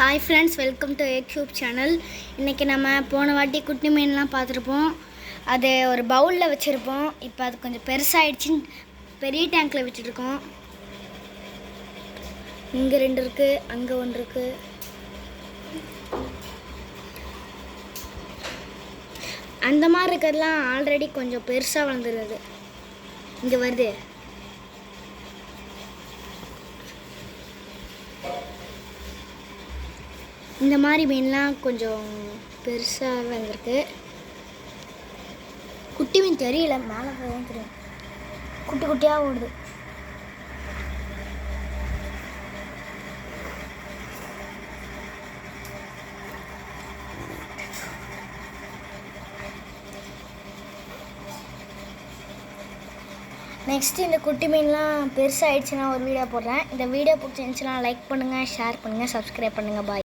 Hi friends, welcome to YouTube channel. இன்றைக்கி நம்ம போன வாட்டி குட்டி மீன்லாம் பார்த்துருப்போம். அது ஒரு பவுலில் வச்சுருப்போம். இப்போ அது கொஞ்சம் பெருசாகிடுச்சின்னு பெரிய டேங்க்கில் வச்சுருக்கோம். இங்கே 2 இருக்குது, அங்கே 1 இருக்குது. அந்த மாதிரி இருக்கிறதுலாம் ஆல்ரெடி கொஞ்சம் பெருசாக வளர்ந்துருது. இங்கே வருது. இந்த மாதிரி மீன்லாம் கொஞ்சம் பெருசாக வந்திருக்கு. குட்டி மீன் தெரியல, மேலே போய் தெரியும். குட்டி குட்டியாக ஓடுது. நெக்ஸ்ட்டு இந்த குட்டி மீன்லாம் பெருசாகிடுச்சுன்னா ஒரு வீடியோ போடுறேன். இந்த வீடியோ பிடிச்சிருந்துச்சுன்னா லைக் பண்ணுங்கள், ஷேர் பண்ணுங்கள், சப்ஸ்கிரைப் பண்ணுங்கள். பாய்.